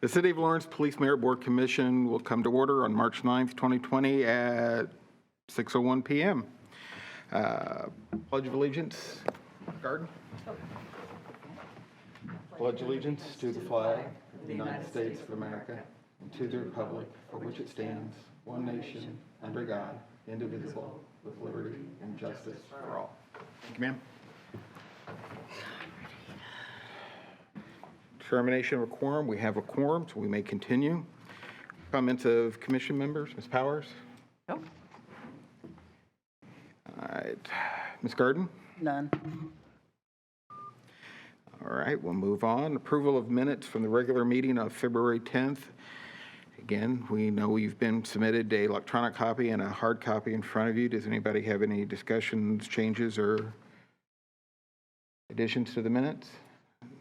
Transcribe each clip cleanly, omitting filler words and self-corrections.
The City of Lawrence Police Merit Board Commission will come to order on March 9th, 2020 at 6:01 p.m. Pledge of Allegiance. Garden. Pledge allegiance to the flag of the United States of America and to the republic for which it stands, one nation, under God, indivisible, with liberty and justice for all. Thank you, ma'am. Determination of a quorum. We have a quorum, so we may continue. Comments of commission members. Ms. Powers? No. All right. Ms. Garden? None. All right, we'll move on. Approval of minutes from the regular meeting of February 10th. Again, we know you've been submitted an electronic copy and a hard copy in front of you. Does anybody have any discussions, changes, or additions to the minutes?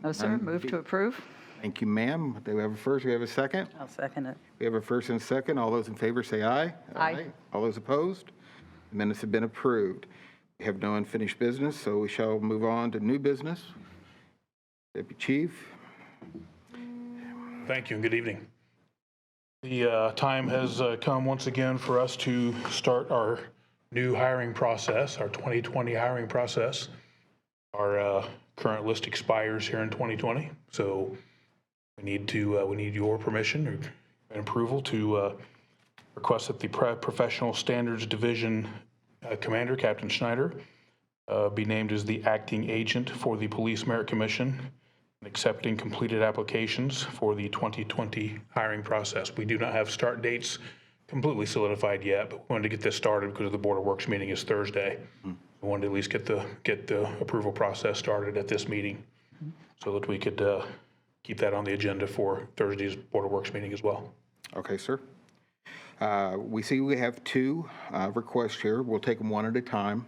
No, sir. Move to approve. Thank you, ma'am. Do we have a first? We have a second? I'll second it. We have a first and a second. All those in favor say aye. Aye. All those opposed? The minutes have been approved. We have no unfinished business, so we shall move on to new business. Deputy Chief. Thank you and good evening. The time has come once again for us to start our new hiring process, our 2020 hiring process. Our current list expires here in 2020, so we need your permission and approval to request that the Professional Standards Division Commander, Captain Schneider, be named as the acting agent for the Police Merit Commission and accepting completed applications for the 2020 hiring process. We do not have start dates completely solidified yet, but we wanted to get this started because the Board of Works meeting is Thursday. We wanted to at least get the approval process started at this meeting so that we could keep that on the agenda for Thursday's Board of Works meeting as well. Okay, sir. We see we have two requests here. We'll take them one at a time.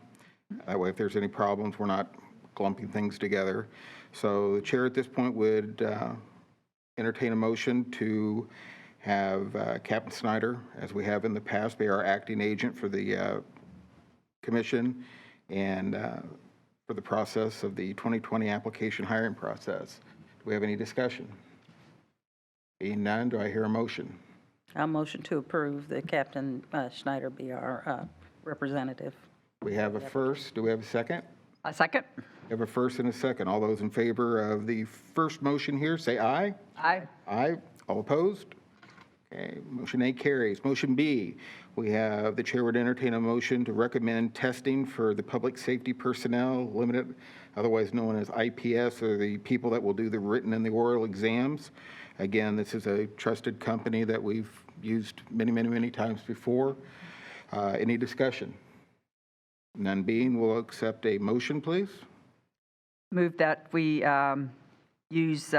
That way, if there's any problems, we're not clumping things together. So the chair at this point would entertain a motion to have Captain Snyder, as we have in the past, be our acting agent for the commission and for the process of the 2020 application hiring process. Do we have any discussion? Being none, do I hear a motion? I'll motion to approve that Captain Schneider be our representative. We have a first. Do we have a second? A second. We have a first and a second. All those in favor of the first motion here, say aye. Aye. Aye. All opposed? Okay, motion A carries. Motion B, we have the chair would entertain a motion to recommend testing for the public safety personnel, limited, otherwise known as IPS, or the people that will do the written and the oral exams. Again, this is a trusted company that we've used many times before. Any discussion? None being, we'll accept a motion, please. Move that we use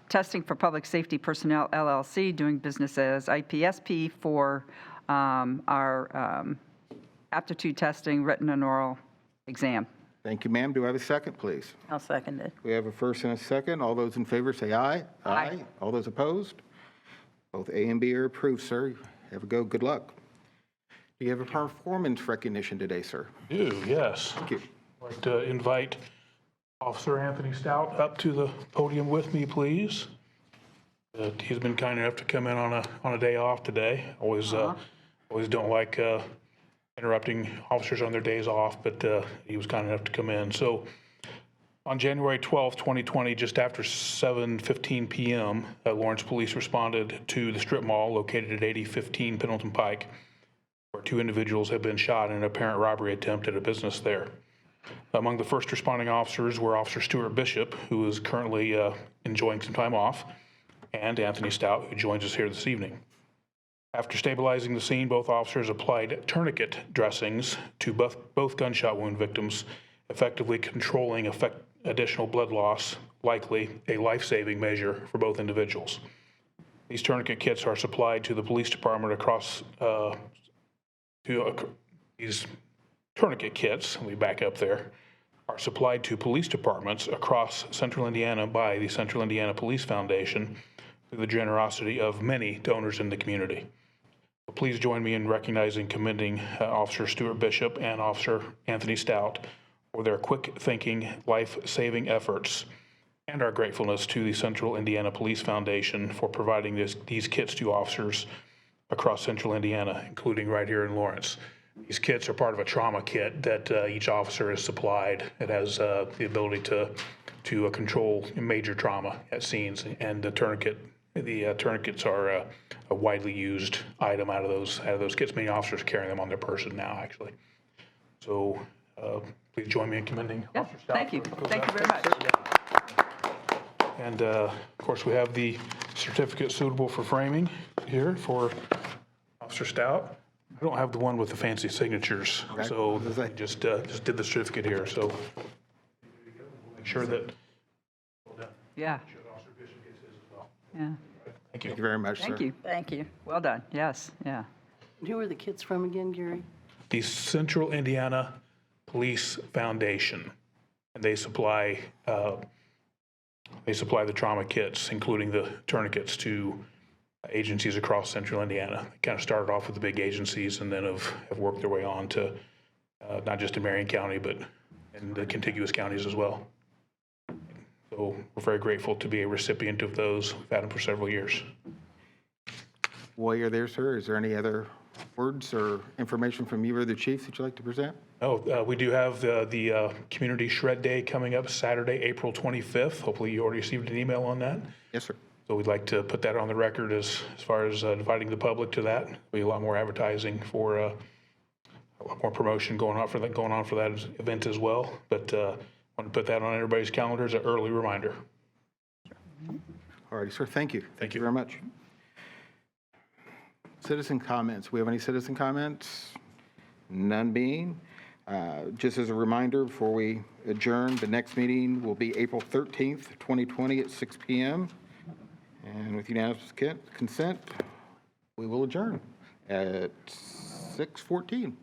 Testing for Public Safety Personnel, LLC, doing business as IPSP for our aptitude testing, written and oral exam. Thank you, ma'am. Do I have a second, please? I'll second it. We have a first and a second. All those in favor say aye. Aye. All those opposed? Both A and B are approved, sir. Have a go. Good luck. Do you have a performance recognition today, sir? I do, yes. Thank you. I'd like to invite Officer Anthony Stout up to the podium with me, please. He's been kind enough to come in on a day off today. Always don't like interrupting officers on their days off, but he was kind enough to come in. So on January 12th, 2020, just after 7:15 p.m., Lawrence Police responded to the strip mall located at 8015 Pendleton Pike, where two individuals had been shot in an apparent robbery attempt at a business there. Among the first responding officers were Officer Stuart Bishop, who is currently enjoying some time off, and Anthony Stout, who joins us here this evening. After stabilizing the scene, both officers applied tourniquet dressings to both gunshot wound victims, effectively controlling additional blood loss, likely a life-saving measure for both individuals. These tourniquet kits are supplied to the police department across these tourniquet kits, let me back up there, are supplied to police departments across Central Indiana by the Central Indiana Police Foundation through the generosity of many donors in the community. Please join me in recognizing and commending Officer Stuart Bishop and Officer Anthony Stout for their quick thinking, life-saving efforts and our gratefulness to the Central Indiana Police Foundation for providing these kits to officers across Central Indiana, including right here in Lawrence. These kits are part of a trauma kit that each officer is supplied. It has the ability to control major trauma at scenes, and the tourniquets are a widely used item out of those kits. Many officers carry them on their person now, actually. So please join me in commending Yeah, Officer Stout. thank you. Thank you very much. And of course, we have the certificate suitable for framing here for Officer Stout. I don't have the one with the fancy signatures, so I just did the certificate here, so make sure that Yeah, Officer Bishop gets his as well. yeah. Thank you. Thank you very much, sir. Thank you. Thank you. Well done. Yes, yeah. Who are the kids from again, Gary? The Central Indiana Police Foundation, and they supply the trauma kits, including the tourniquets, to agencies across Central Indiana. They kind of started off with the big agencies and then have worked their way on to not just in Marion County, but in the contiguous counties as well. So we're very grateful to be a recipient of those. We've had them for several years. While you're there, sir, is there any other words or information from either of the chiefs that you'd like to present? Oh, we do have the Community Shred Day coming up Saturday, April 25th. Hopefully you already received an email on that. Yes, sir. So we'd like to put that on the record as far as inviting the public to that. There'll be a lot more advertising for a lot more promotion going on for that event as well. But want to put that on everybody's calendar as an early reminder. All righty, sir. Thank you. Thank you very much. Citizen comments. We have any citizen comments? None being. Just as a reminder, before we adjourn, the next meeting will be April 13th, 2020 at 6 p.m. And with unanimous consent, we will adjourn at 6:14.